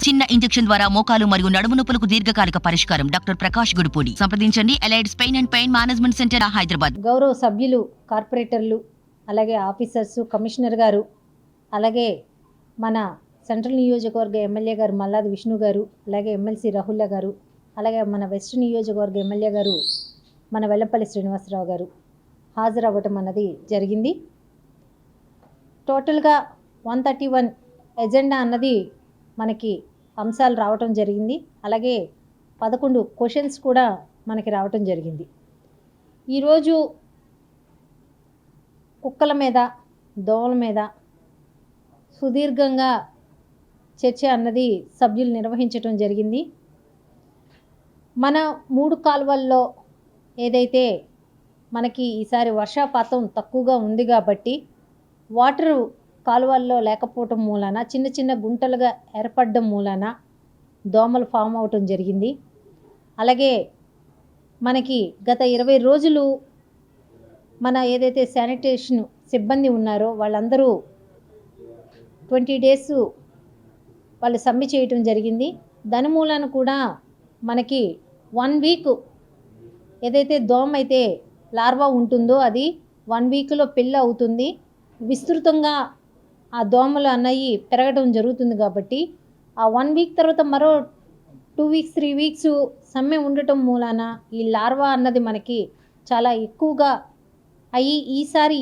చిన్న ఇంజెక్షన్ ద్వారా మోకాలు మరియు నడుము నొప్పులకు దీర్ఘకాలిక పరిష్కారం. డాక్టర్ ప్రకాష్ గుడిపూడి. సంప్రదించండి. Allieds pain and pain management centre, Hyderabad. గౌరవ సభ్యులు, కార్పొరేటర్లు, అలాగే ఆఫీసర్స్, కమిషనర్ గారు, అలాగే మన సెంట్రల్ నియోజకవర్గ ఎమ్మెల్యే గారు మల్లాది విష్ణు గారు, అలాగే ఎమ్మెల్సీ రాహుల్లా గారు, అలాగే మన వెస్ట్ నియోజకవర్గ ఎమ్మెల్యే గారు మన వెల్లంపల్లి శ్రీనివాసరావు గారు హాజరవ్వటం అన్నది జరిగింది. టోటల్గా 131 ఎజెండా అన్నది మనకి అంశాలు రావటం జరిగింది. అలాగే 11 క్వశ్చన్స్ కూడా మనకి రావటం జరిగింది. ఈరోజు కుక్కల మీద, దోమల మీద సుదీర్ఘంగా చర్చ అన్నది సభ్యులు నిర్వహించటం జరిగింది. మన 3 కాలువల్లో ఏదైతే మనకి ఈసారి వర్షపాతం తక్కువగా ఉంది కాబట్టి వాటరు కాలువల్లో లేకపోవటం మూలాన చిన్న చిన్న గుంటలుగా ఏర్పడడం మూలాన దోమలు ఫామ్ అవటం జరిగింది. అలాగే మనకి గత 20 రోజులు మన ఏదైతే శానిటేషన్ సిబ్బంది ఉన్నారో వాళ్ళందరూ 20 డేస్ వాళ్ళు సమ్మె చేయటం జరిగింది. దాని మూలాన కూడా మనకి 1 వీక్ ఏదైతే దోమ అయితే లార్వా ఉంటుందో అది 1 వీక్లో పిల్ల అవుతుంది. విస్తృతంగా ఆ దోమలు అన్నవి పెరగడం జరుగుతుంది. కాబట్టి ఆ 1 వీక్ తర్వాత మరో 2 వీక్స్ 3 వీక్స్ సమ్మె ఉండటం మూలాన ఈ లార్వా అన్నది మనకి చాలా ఎక్కువగా అయ్యి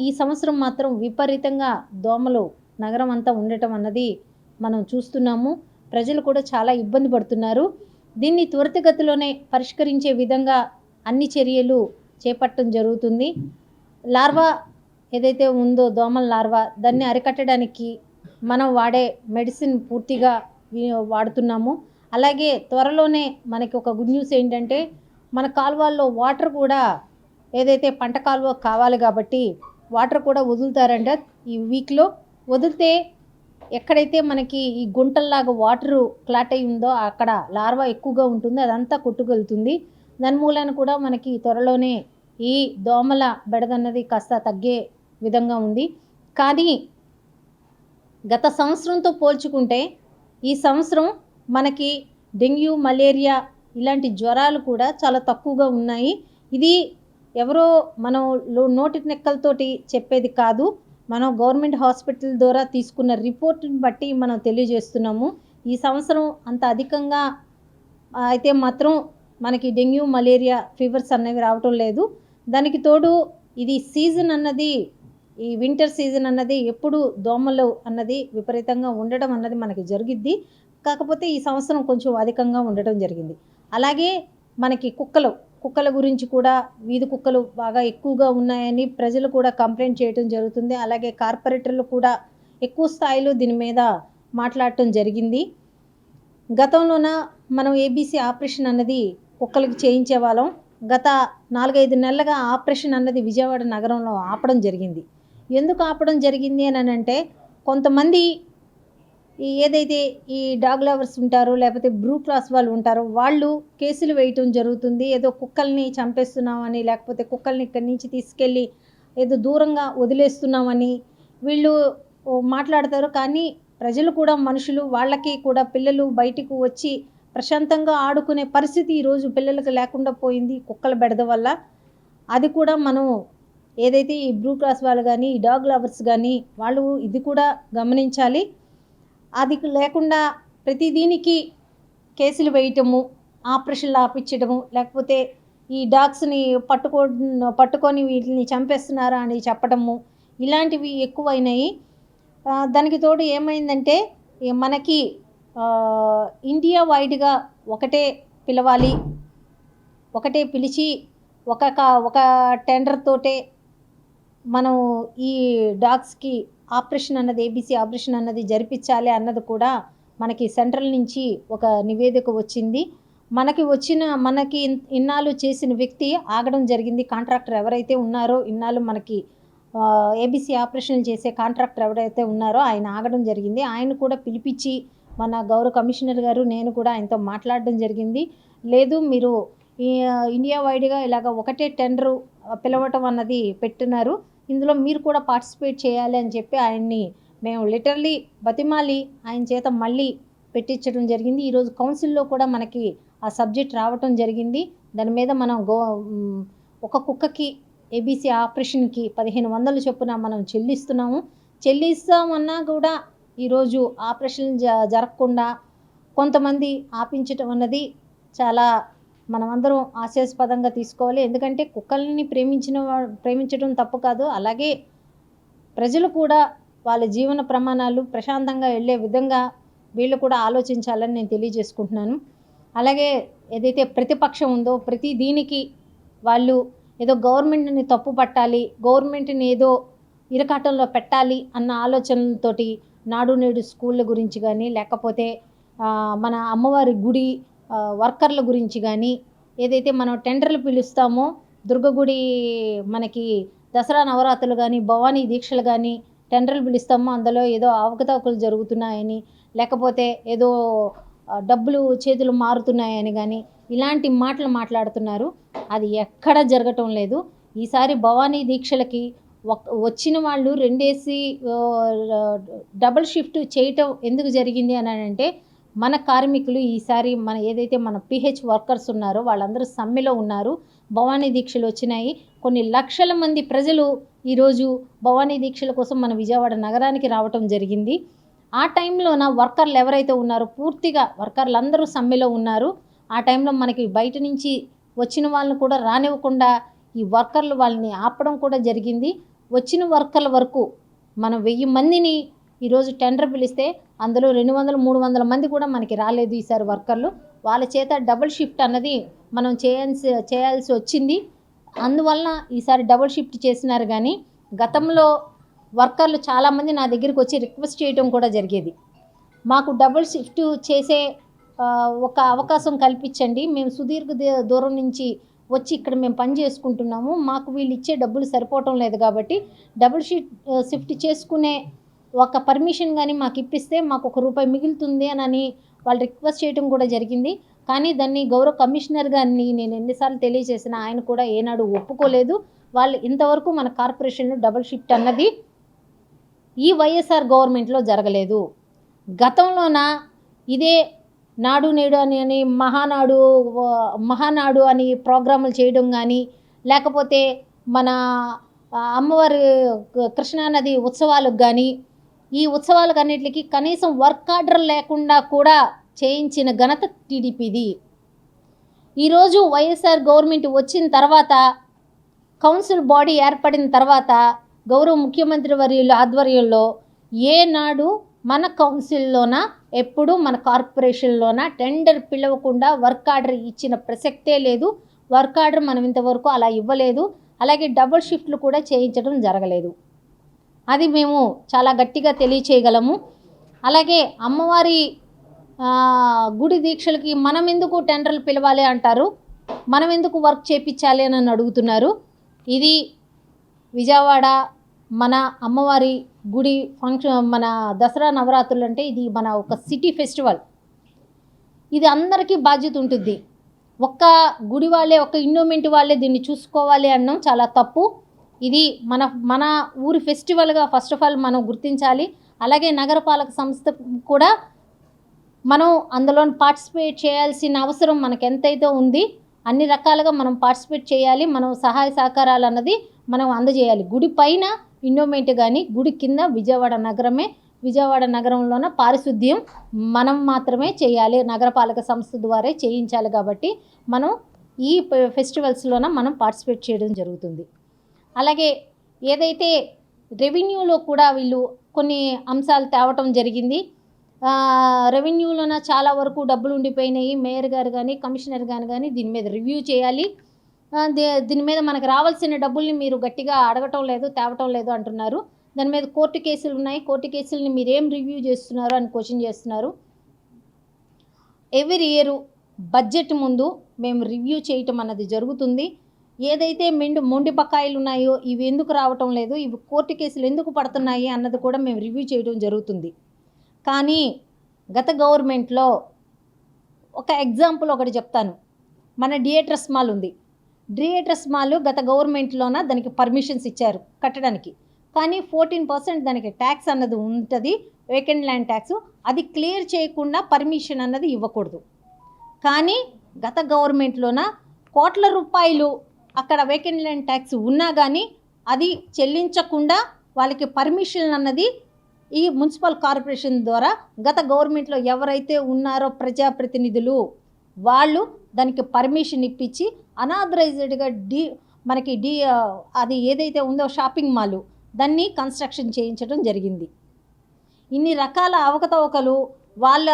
ఈ సంవత్సరం మాత్రం విపరీతంగా దోమలు నగరం అంతా ఉండటం అన్నది మనం చూస్తున్నాము. ప్రజలు కూడా చాలా ఇబ్బంది పడుతున్నారు. దీన్ని త్వరితగతిలోనే పరిష్కరించే విధంగా అన్ని చర్యలు చేపట్టడం జరుగుతుంది. లార్వా ఏదైతే ఉందో దోమల లార్వా దాన్ని అరికట్టడానికి మనం వాడే మెడిసిన్ పూర్తిగా వాడుతున్నాము. అలాగే త్వరలోనే మనకి ఒక గుడ్ న్యూస్ ఏంటంటే మన కాలువల్లో వాటర్ కూడా ఏదైతే పంట కాలువ కావాలి కాబట్టి వాటర్ కూడా వదులుతారంట ఈ వీక్లో. వదిలితే ఎక్కడైతే మనకి ఈ గుంటల్లాగా వాటరు క్లాట్ అయి ఉందో అక్కడ లార్వా ఎక్కువగా ఉంటుంది, అదంతా కొట్టుకెళ్తుంది. దాని మూలాన కూడా మనకి త్వరలోనే ఈ దోమల బెడదన్నది కాస్త తగ్గే విధంగా ఉంది. కానీ గత సంవత్సరంతో పోల్చుకుంటే ఈ సంవత్సరం మనకి డెంగ్యూ, మలేరియా ఇలాంటి జ్వరాలు కూడా చాలా తక్కువగా ఉన్నాయి. ఇది ఎవరో మనం నోటి నెక్కలతోటి చెప్పేది కాదు. మనం గవర్నమెంట్ హాస్పిటల్ ద్వారా తీసుకున్న రిపోర్ట్ని బట్టి మనం తెలియజేస్తున్నాము. ఈ సంవత్సరం అంత అధికంగా అయితే మాత్రం మనకి డెంగ్యూ, మలేరియా ఫీవర్స్ అనేవి రావటం లేదు. దానికి తోడు ఇది సీజన్ అన్నది, ఈ వింటర్ సీజన్ అన్నది ఎప్పుడు దోమలు అన్నది విపరీతంగా ఉండడం అన్నది మనకి జరిగిద్ది. కాకపోతే ఈ సంవత్సరం కొంచెం అధికంగా ఉండటం జరిగింది. అలాగే మనకి కుక్కల గురించి కూడా వీధి కుక్కలు బాగా ఎక్కువగా ఉన్నాయని ప్రజలు కూడా కంప్లైంట్ చేయడం జరుగుతుంది. అలాగే కార్పొరేటర్లు కూడా ఎక్కువ స్థాయిలో దీని మీద మాట్లాడటం జరిగింది. గతంలోన మనం ఏబీసీ ఆపరేషన్ అన్నది కుక్కలకి చేయించే వాళ్ళం. గత 4-5 నెలలుగా ఆపరేషన్ అన్నది విజయవాడ నగరంలో ఆపడం జరిగింది. ఎందుకు ఆపడం జరిగింది అని అంటే కొంతమంది ఏదైతే ఈ డాగ్ లవర్స్ ఉంటారో లేకపోతే బ్లూ క్రాస్ వాళ్ళు ఉంటారో వాళ్ళు కేసులు వేయటం జరుగుతుంది. ఏదో కుక్కల్ని చంపేస్తున్నామని, లేకపోతే కుక్కల్ని ఇక్కడి నుంచి తీసుకెళ్ళి ఏదో దూరంగా వదిలేస్తున్నామని వీళ్ళు మాట్లాడతారు. కానీ ప్రజలు కూడా మనుషులు, వాళ్ళకి కూడా పిల్లలు బయటకు వచ్చి ప్రశాంతంగా ఆడుకునే పరిస్థితి ఈరోజు పిల్లలకు లేకుండా పోయింది కుక్కల బెడద వల్ల. అది కూడా మనం ఏదైతే ఈ బ్లూ క్రాస్ వాళ్ళు కానీ ఈ డాగ్ లవర్స్ కానీ వాళ్ళు ఇది కూడా గమనించాలి. అది లేకుండా ప్రతి దీనికి కేసులు వేయటము, ఆపరేషన్లు ఆపించడము, లేకపోతే ఈ డాగ్స్ని పట్టుకొని వీటిని చంపేస్తున్నారా అని చెప్పడము ఇలాంటివి ఎక్కువైనాయి. దానికి తోడు ఏమైందంటే మనకి ఇండియా వైడ్గా ఒకటే పిలవాలి, ఒకటే పిలిచి ఒక టెండర్ తోటే మనం ఈ డాగ్స్కి ఆపరేషన్ అన్నది ఏబీసీ ఆపరేషన్ అన్నది జరిపించాలి అన్నది కూడా మనకి సెంట్రల్ నుంచి ఒక నివేదిక వచ్చింది. మనకి ఇన్నాళ్ళు చేసిన వ్యక్తి ఆగడం జరిగింది. కాంట్రాక్టర్ ఎవరైతే ఉన్నారో ఇన్నాళ్ళు మనకి ఏబీసీ ఆపరేషన్లు చేసే కాంట్రాక్టర్ ఎవరైతే ఉన్నారో ఆయన ఆగడం జరిగింది. ఆయన కూడా పిలిపించి మన గౌరవ కమిషనర్ గారు నేను కూడా ఆయనతో మాట్లాడడం జరిగింది. లేదు మీరు ఈ ఇండియా వైడ్గా ఇలాగ ఒకటే టెండరు పిలవటం అన్నది పెట్టినారు, ఇందులో మీరు కూడా పార్టిసిపేట్ చేయాలి అని చెప్పి ఆయన్ని మేము లిటరలీ బతిమాలి ఆయన చేత మళ్ళీ పెట్టించడం జరిగింది. ఈరోజు కౌన్సిల్లో కూడా మనకి ఆ సబ్జెక్ట్ రావటం జరిగింది. దాని మీద మనం ఒక కుక్కకి ఏబీసీ ఆపరేషన్కి 1500 చొప్పున మనం చెల్లిస్తామన్నా కూడా ఈరోజు ఆపరేషన్ జరగకుండా కొంతమంది ఆపించటం అన్నది చాలా మనమందరం హాస్యాస్పదంగా తీసుకోవాలి. ఎందుకంటే కుక్కల్ని ప్రేమించడం తప్పు కాదు. అలాగే ప్రజలు కూడా వాళ్ళ జీవన ప్రమాణాలు ప్రశాంతంగా వెళ్ళే విధంగా వీళ్ళు కూడా ఆలోచించాలని నేను తెలియజేసుకుంటున్నాను. అలాగే ఏదైతే ప్రతిపక్షం ఉందో ప్రతి దీనికి వాళ్ళు ఏదో గవర్నమెంట్ని తప్పు పట్టాలి, గవర్నమెంట్ని ఏదో ఇరకాటంలో పెట్టాలి అన్న ఆలోచనలతోటి నాడు నేడు స్కూళ్ళ గురించి కానీ, లేకపోతే మన అమ్మవారి గుడి వర్కర్ల గురించి కానీ, ఏదైతే మనం టెండర్లు పిలుస్తామో దుర్గ గుడి మనకి దసరా నవరాత్రులు కానీ, భవానీ దీక్షలు కానీ టెండర్లు పిలుస్తామో అందులో ఏదో అవకతవకలు జరుగుతున్నాయని, లేకపోతే ఏదో డబ్బులు చేతులు మారుతున్నాయని కానీ ఇలాంటి మాటలు మాట్లాడుతున్నారు. అది ఎక్కడ జరగటం లేదు. ఈసారి భవానీ దీక్షలకి వచ్చిన వాళ్ళు 2 వేసి డబుల్ షిఫ్ట్ చేయటం ఎందుకు జరిగింది అని అంటే, మన కార్మికులు ఈసారి ఏదైతే మన పిహెచ్ వర్కర్స్ ఉన్నారో వాళ్ళందరూ సమ్మెలో ఉన్నారు. భవానీ దీక్షలు వచ్చినాయి. కొన్ని లక్షల మంది ప్రజలు ఈరోజు భవానీ దీక్షల కోసం మన విజయవాడ నగరానికి రావటం జరిగింది. ఆ టైంలోన వర్కర్లు ఎవరైతే ఉన్నారో పూర్తిగా వర్కర్లు అందరూ సమ్మెలో ఉన్నారు. ఆ టైంలో మనకి బయట నుంచి వచ్చిన వాళ్ళని కూడా రానివ్వకుండా ఈ వర్కర్లు వాళ్ళని ఆపడం కూడా జరిగింది. వచ్చిన వర్కర్ల వరకు మనం 1000 మందిని ఈరోజు టెండర్ పిలిస్తే అందులో 200, 300 మంది కూడా మనకి రాలేదు ఈసారి వర్కర్లు. వాళ్ళ చేత డబుల్ షిఫ్ట్ అన్నది మనం చేయాల్సి వచ్చింది. అందువలన ఈసారి డబుల్ షిఫ్ట్ చేసినారు. కానీ గతంలో వర్కర్లు చాలామంది నా దగ్గరికి వచ్చి రిక్వెస్ట్ చేయడం కూడా జరిగేది. మాకు డబుల్ షిఫ్ట్ చేసే ఒక అవకాశం కల్పించండి, మేము సుదీర్ఘ దూరం నుంచి వచ్చి ఇక్కడ మేము పని చేసుకుంటున్నాము, మాకు వీళ్ళు ఇచ్చే డబ్బులు సరిపోవటం లేదు కాబట్టి డబుల్ షిఫ్ట్ చేసుకునే ఒక పర్మిషన్ కానీ మాకు ఇప్పిస్తే మాకు ₹1 మిగులుతుంది అని వాళ్ళు రిక్వెస్ట్ చేయడం కూడా జరిగింది. కానీ దాన్ని గౌరవ కమిషనర్ గారిని నేను ఎన్నిసార్లు తెలియజేసినా ఆయన కూడా ఏనాడు ఒప్పుకోలేదు. వాళ్ళు ఇంతవరకు మన కార్పొరేషన్లో డబుల్ షిఫ్ట్ అన్నది ఈ వైఎస్ఆర్ గవర్నమెంట్లో జరగలేదు. గతంలోన ఇదే నాడు నేడు అని మహానాడు అని ప్రోగ్రాములు చేయడం కానీ, లేకపోతే మన అమ్మవారి కృష్ణానది ఉత్సవాలకు కానీ, ఈ ఉత్సవాలకన్నిటికీ కనీసం వర్క్ ఆర్డర్ లేకుండా కూడా చేయించిన ఘనత టీడీపీది. ఈరోజు వైఎస్ఆర్ గవర్నమెంట్ వచ్చిన తర్వాత, కౌన్సిల్ బాడీ ఏర్పడిన తర్వాత గౌరవ ముఖ్యమంత్రి వర్యుల ఆధ్వర్యంలో ఏనాడు మన కౌన్సిల్లోన ఎప్పుడు మన కార్పొరేషన్లోన టెండర్ పిలవకుండా వర్క్ ఆర్డర్ ఇచ్చిన ప్రసక్తే లేదు. వర్క్ ఆర్డర్ మనం ఇంతవరకు అలా ఇవ్వలేదు. అలాగే డబుల్ షిఫ్ట్లు కూడా చేయించడం జరగలేదు. అది మేము చాలా గట్టిగా తెలియచేయగలము. అలాగే అమ్మవారి గుడి దీక్షలకి మనం ఎందుకు టెండర్లు పిలవాలి అంటారు, మనం ఎందుకు వర్క్ చేయించాలి అని అడుగుతున్నారు. ఇది విజయవాడ మన అమ్మవారి గుడి ఫంక్షన్, మన దసరా నవరాత్రులు అంటే ఇది మన ఒక సిటీ ఫెస్టివల్. ఇది అందరికీ బాధ్యత ఉంటుంది. ఒక్క గుడి వాళ్ళే, ఒక్క ఇండోమెంట్ వాళ్ళే దీన్ని చూసుకోవాలి అనడం చాలా తప్పు. ఇది మన ఊరి ఫెస్టివల్గా ఫస్ట్ ఆఫ్ ఆల్ మనం గుర్తించాలి. అలాగే నగరపాలక సంస్థ కూడా మనం అందులో పార్టిసిపేట్ చేయాల్సిన అవసరం మనకు ఎంతైతే ఉంది. అన్ని రకాలుగా మనం పార్టిసిపేట్ చేయాలి. మనం సహాయ సహకారాలు అన్నది మనం అందజేయాలి. గుడి పైన ఇండోమెంట్ కానీ, గుడి కింద విజయవాడ నగరంలోన పారిశుద్ధ్యం మనం మాత్రమే చేయాలి, నగరపాలక సంస్థ ద్వారా చేయించాలి. కాబట్టి మనం ఈ ఫెస్టివల్స్లోన మనం పార్టిసిపేట్ చేయడం జరుగుతుంది. అలాగే ఏదైతే రెవెన్యూలో కూడా వీళ్ళు కొన్ని అంశాలు తేవటం జరిగింది. రెవెన్యూలోన చాలా వరకు డబ్బులు ఉండిపోయినాయి. మేయర్ గారు కానీ, కమిషనర్ గారు కానీ దీని మీద రివ్యూ చేయాలి. దీని మీద మనకు రావాల్సిన డబ్బుల్ని మీరు గట్టిగా అడగటం లేదు, తేవటం లేదు అంటున్నారు. దాని మీద కోర్టు కేసులు ఉన్నాయి. కోర్టు కేసులని మీరేం రివ్యూ చేస్తున్నారు అని క్వశ్చన్ చేస్తున్నారు. ఎవ్రీ ఇయర్ బడ్జెట్ ముందు మేము రివ్యూ చేయటం అన్నది జరుగుతుంది. ఏదైతే మొండి బకాయిలు ఉన్నాయో ఇవి ఎందుకు రావటం లేదు, ఇవి కోర్టు కేసులు ఎందుకు పడుతున్నాయి అన్నది కూడా మేము రివ్యూ చేయడం జరుగుతుంది. కానీ గత గవర్నమెంట్లో ఒక ఎగ్జాంపుల్ ఒకటి చెప్తాను. మన థియేటర్స్ మాల్ ఉంది. థియేటర్స్ మాల్ గత గవర్నమెంట్లోన దానికి పర్మిషన్స్ ఇచ్చారు కట్టడానికి. కానీ 14% దానికి ట్యాక్స్ అన్నది ఉంటుంది, వేకెంట్ ల్యాండ్ ట్యాక్స్. అది క్లియర్ చేయకుండా పర్మిషన్ అన్నది ఇవ్వకూడదు. కానీ గత గవర్నమెంట్లోన కోట్ల రూపాయలు అక్కడ వేకెంట్ ల్యాండ్ ట్యాక్స్ ఉన్నా కానీ అది చెల్లించకుండా వాళ్ళకి పర్మిషన్ అన్నది ఈ మున్సిపల్ కార్పొరేషన్ ద్వారా గత గవర్నమెంట్లో ఎవరైతే ఉన్నారో ప్రజాప్రతినిధులు వాళ్ళు దానికి పర్మిషన్ ఇప్పించి అనాథరైజ్డ్గా అది ఏదైతే ఉందో షాపింగ్ మాల్ దాన్ని కన్స్ట్రక్షన్ చేయించడం జరిగింది. ఇన్ని రకాల అవకతవకలు వాళ్ళ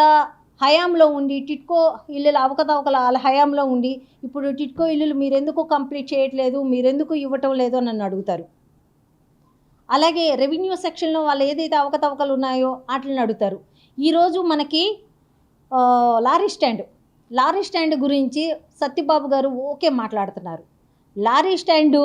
హయాంలో ఉండి, టిట్కో ఇల్లుల అవకతవకల వాళ్ళ హయాంలో ఉండి ఇప్పుడు టిట్కో ఇల్లులు మీరెందుకు కంప్లీట్ చేయట్లేదు, మీరెందుకు ఇవ్వటం లేదు అని నన్ను అడుగుతారు. అలాగే రెవెన్యూ సెక్షన్లో వాళ్ళు ఏదైతే అవకతవకలు ఉన్నాయో వాటిని అడుగుతారు. ఈరోజు మనకి లారీ స్టాండ్ గురించి సత్యబాబు గారు ఓకే మాట్లాడుతున్నారు. లారీ స్టాండు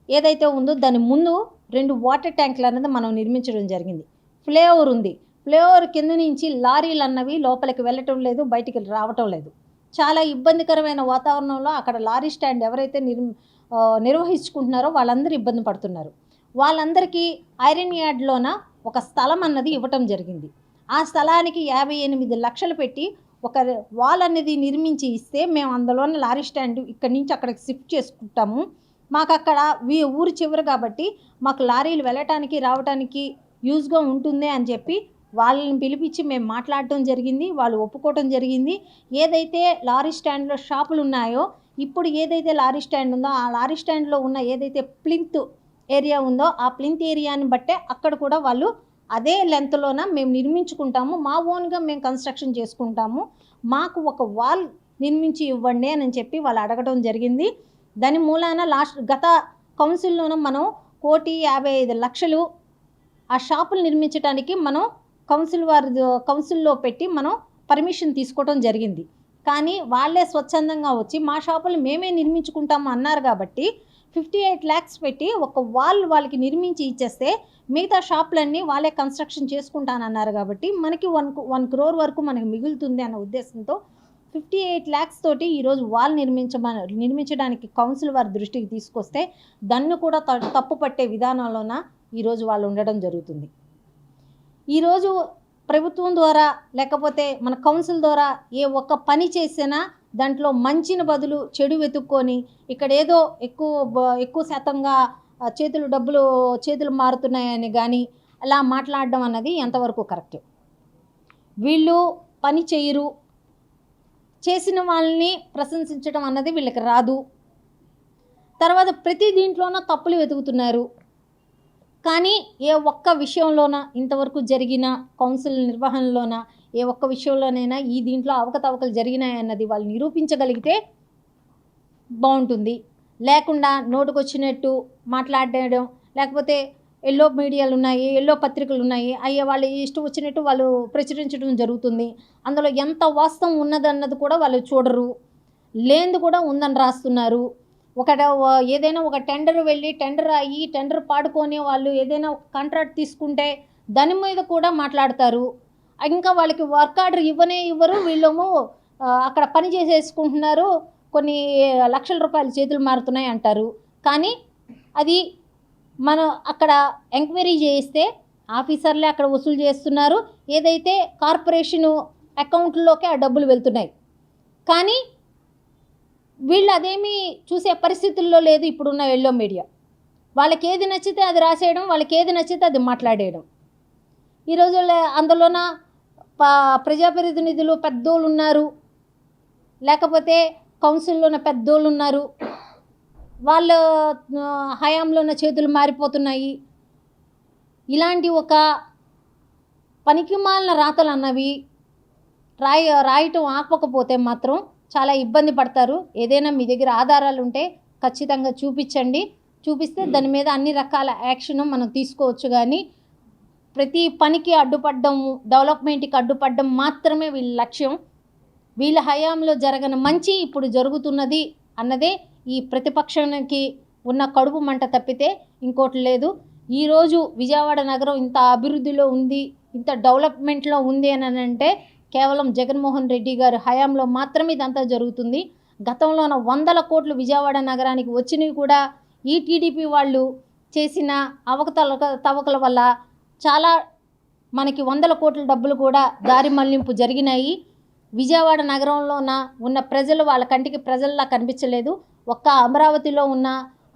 ఏదైతే ఉందో దాని ముందు 2 వాటర్ ట్యాంకులు అన్నది మనం నిర్మించడం జరిగింది. ఫ్లైఓవర్ ఉంది. ఫ్లైఓవర్ కింద నుంచి లారీలు అన్నవి లోపలికి వెళ్ళటం లేదు, బయటికి రావటం లేదు. చాలా ఇబ్బందికరమైన వాతావరణంలో అక్కడ లారీ స్టాండ్ ఎవరైతే నిర్వహించుకుంటున్నారో వాళ్ళందరూ ఇబ్బంది పడుతున్నారు. వాళ్ళందరికీ ఐరన్ యార్డ్లోన ఒక స్థలం అన్నది ఇవ్వటం జరిగింది. ఆ స్థలానికి 58 లక్షలు పెట్టి ఒక వాల్ అనేది నిర్మించి ఇస్తే మేము అందులోనే లారీ స్టాండ్ ఇక్కడి నుంచి అక్కడికి షిఫ్ట్ చేసుకుంటాము, మాకు అక్కడ ఊరు చివరి కాబట్టి మాకు లారీలు వెళ్ళటానికి రావడానికి యూజ్గా ఉంటుంది అని చెప్పి వాళ్ళని పిలిపించి మేము మాట్లాడటం జరిగింది. వాళ్ళు ఒప్పుకోవటం జరిగింది. ఏదైతే లారీ స్టాండ్లో షాపులు ఉన్నాయో ఇప్పుడు ఏదైతే లారీ స్టాండ్ ఉందో ఆ లారీ స్టాండ్లో ఉన్న ఏదైతే ప్లింత్ ఏరియా ఉందో ఆ ప్లింత్ ఏరియాని బట్టే అక్కడ కూడా వాళ్ళు అదే లెంత్లోన మేము నిర్మించుకుంటాము, మా ఓన్గా మేము కన్స్ట్రక్షన్ చేసుకుంటాము, మాకు ఒక వాల్ నిర్మించి ఇవ్వండి అని చెప్పి వాళ్ళు అడగడం జరిగింది. దాని మూలాన గత కౌన్సిల్లోన మనం 1,55,00,000 ఆ షాపులు నిర్మించడానికి మనం కౌన్సిల్లో పెట్టి మనం పర్మిషన్ తీసుకోవడం జరిగింది. కానీ వాళ్ళే స్వచ్ఛందంగా వచ్చి మా షాపులు మేమే నిర్మించుకుంటాము అన్నారు కాబట్టి 58 lakhs పెట్టి ఒక వాల్ వాళ్ళకి నిర్మించి ఇచ్చేస్తే మిగతా షాపులన్నీ వాళ్ళే కన్స్ట్రక్షన్ చేసుకుంటానన్నారు కాబట్టి మనకి 1 crore వరకు మనకి మిగులుతుంది అన్న ఉద్దేశంతో 58 lakhs తోటి ఈరోజు వాల్ నిర్మించడానికి కౌన్సిల్ వారి దృష్టికి తీసుకొస్తే దాన్ని కూడా తప్పు పట్టే విధానంలోన ఈరోజు వాళ్ళు ఉండడం జరుగుతుంది. ఈరోజు ప్రభుత్వం ద్వారా లేకపోతే మన కౌన్సిల్ ద్వారా ఏ ఒక్క పని చేసినా దాంట్లో మంచిని బదులు చెడు వెతుక్కొని ఇక్కడ ఏదో ఎక్కువ శాతంగా చేతులు మారుతున్నాయని కానీ అలా మాట్లాడడం అన్నది ఎంతవరకు కరెక్ట్? వీళ్ళు పని చేయరు, చేసిన వాళ్ళని ప్రశంసించడం అన్నది వీళ్ళకి రాదు. తర్వాత ప్రతి దీంట్లోనూ తప్పులు వెతుకుతున్నారు. కానీ ఏ ఒక్క విషయంలోన ఇంతవరకు జరిగిన కౌన్సిల్ నిర్వహణలోన ఏ ఒక్క విషయంలోనైనా ఈ దీంట్లో అవకతవకలు జరిగినాయన్నది వాళ్ళు నిరూపించగలిగితే బాగుంటుంది. లేకుండా నోటుకొచ్చినట్టు మాట్లాడడం, లేకపోతే ఎల్లో మీడియాలు ఉన్నాయి, ఎల్లో పత్రికలు ఉన్నాయి, అయ్యే వాళ్ళు ఇష్టం వచ్చినట్టు వాళ్ళు ప్రచురించడం జరుగుతుంది. అందులో ఎంత వాస్తవం ఉన్నదన్నది కూడా వాళ్ళు చూడరు, లేనిది కూడా ఉందని రాస్తున్నారు. ఏదైనా ఒక టెండర్ వెళ్ళి టెండర్ పాడుకొని వాళ్ళు ఏదైనా ఒక కాంట్రాక్ట్ తీసుకుంటే దాని మీద కూడా మాట్లాడతారు. ఇంకా వాళ్ళకి వర్క్ ఆర్డర్ ఇవ్వరు, వీళ్ళేమో అక్కడ పని చేసేసుకుంటున్నారు, కొన్ని లక్షల రూపాయలు చేతులు మారుతున్నాయి అంటారు. కానీ అది మనం అక్కడ ఎంక్వైరీ చేయిస్తే ఆఫీసర్లే అక్కడ వసూలు చేస్తున్నారు, ఏదైతే కార్పొరేషను అకౌంట్లోకి ఆ డబ్బులు వెళ్తున్నాయి. కానీ వీళ్ళు అదేమీ చూసే పరిస్థితుల్లో లేదు ఇప్పుడున్న ఎల్లో మీడియా. వాళ్ళకి ఏది నచ్చితే అది రాసేయడం, వాళ్ళకి ఏది నచ్చితే అది మాట్లాడేయడం. ఈరోజు అందులోన ప్రజాప్రతినిధులు పెద్దోళ్ళు ఉన్నారు, లేకపోతే కౌన్సిల్లోన పెద్దోళ్ళు ఉన్నారు, వాళ్ళ హయాంలోన చేతులు మారిపోతున్నాయి. ఇలాంటి ఒక పనికిమాలిన రాతలు అన్నవి రాయటం ఆపకపోతే మాత్రం చాలా ఇబ్బంది పడతారు. ఏదైనా మీ దగ్గర ఆధారాలు ఉంటే ఖచ్చితంగా చూపించండి, చూపిస్తే దాని మీద అన్ని రకాల యాక్షన్ మనం తీసుకోవచ్చు. కానీ ప్రతి పనికి అడ్డుపడడం, డెవలప్మెంట్కి అడ్డుపడడం మాత్రమే వీళ్ళ లక్ష్యం. వీళ్ళ హయాంలో జరగని మంచి ఇప్పుడు జరుగుతున్నది అన్నదే ఈ ప్రతిపక్షానికి ఉన్న కడుపు మంట తప్పితే ఇంకోటి లేదు. ఈరోజు విజయవాడ నగరం ఇంత అభివృద్ధిలో ఉంది, ఇంత డెవలప్మెంట్లో ఉంది అని అంటే కేవలం జగన్మోహన్ రెడ్డి గారి హయాంలో మాత్రమే ఇదంతా జరుగుతుంది. గతంలోన 100 కోట్లు విజయవాడ నగరానికి వచ్చినవి కూడా ఈ టీడీపీ వాళ్ళు చేసిన తవకల వల్ల చాలా మనకి 100 కోట్ల డబ్బులు కూడా దారి మళ్లింపు జరిగినాయి. విజయవాడ నగరంలో ఉన్న ప్రజలు వాళ్ళ కంటికి ప్రజల్లా కనిపించలేదు. ఒక్క అమరావతిలో ఉన్న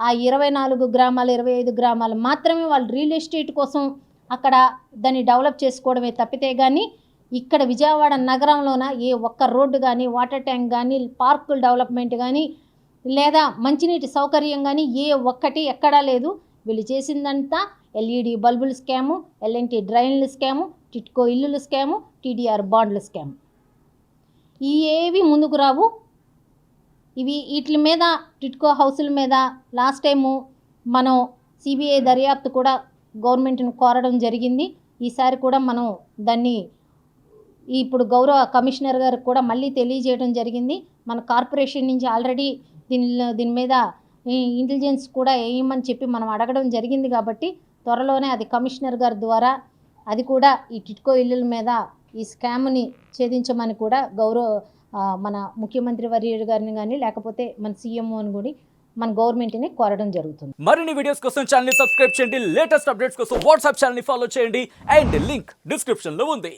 ఆ 24 గ్రామాలు 25 గ్రామాలు మాత్రమే వాళ్ళు రియల్ ఎస్టేట్ కోసం అక్కడ దాన్ని డెవలప్ చేసుకోవడమే తప్పితే కానీ ఇక్కడ విజయవాడ నగరంలోన ఏ ఒక్క రోడ్డు కానీ వాటర్ ట్యాంక్ కానీ పార్కుల డెవలప్మెంట్ కానీ లేదా మంచినీటి సౌకర్యం కానీ ఏ ఒక్కటి ఎక్కడా లేదు. వీళ్ళు చేసిందంతా ఎల్ఈడి బల్బుల స్కాము, ఎల్ఎన్టీ డ్రైన్ల స్కాము, టిట్కో ఇల్లుల స్కాము, టీడీఆర్ బాండ్ల స్కాము. ఈ ఏవి ముందుకు రావు. వీటి మీద టిట్కో హౌసుల మీద లాస్ట్ టైము మనం సిబిఐ దర్యాప్తు కూడా గవర్నమెంట్ని కోరడం జరిగింది. ఈసారి కూడా మనం దాన్ని ఇప్పుడు గౌరవ కమిషనర్ గారికి కూడా మళ్ళీ తెలియజేయడం జరిగింది. మన కార్పొరేషన్ నుంచి ఆల్రెడీ దీని మీద ఇంటెలిజెన్స్ కూడా వేయమని చెప్పి మనం అడగడం జరిగింది. కాబట్టి త్వరలోనే అది కమిషనర్ గారి ద్వారా అది కూడా ఈ టిట్కో ఇల్లుల మీద ఈ స్కామ్ని ఛేదించమని కూడా మన ముఖ్యమంత్రి వర్యుడు గారిని కానీ లేకపోతే మన సీఎంఓని కూడా మన గవర్నమెంట్ని కోరడం జరుగుతుంది. మరిన్ని వీడియోస్ కోసం ఛానల్ ని సబ్స్క్రైబ్ చేయండి. లేటెస్ట్ అప్డేట్స్ కోసం వాట్సాప్ ఛానల్ ని ఫాలో చేయండి. అండ్ లింక్ డిస్క్రిప్షన్ లో ఉంది.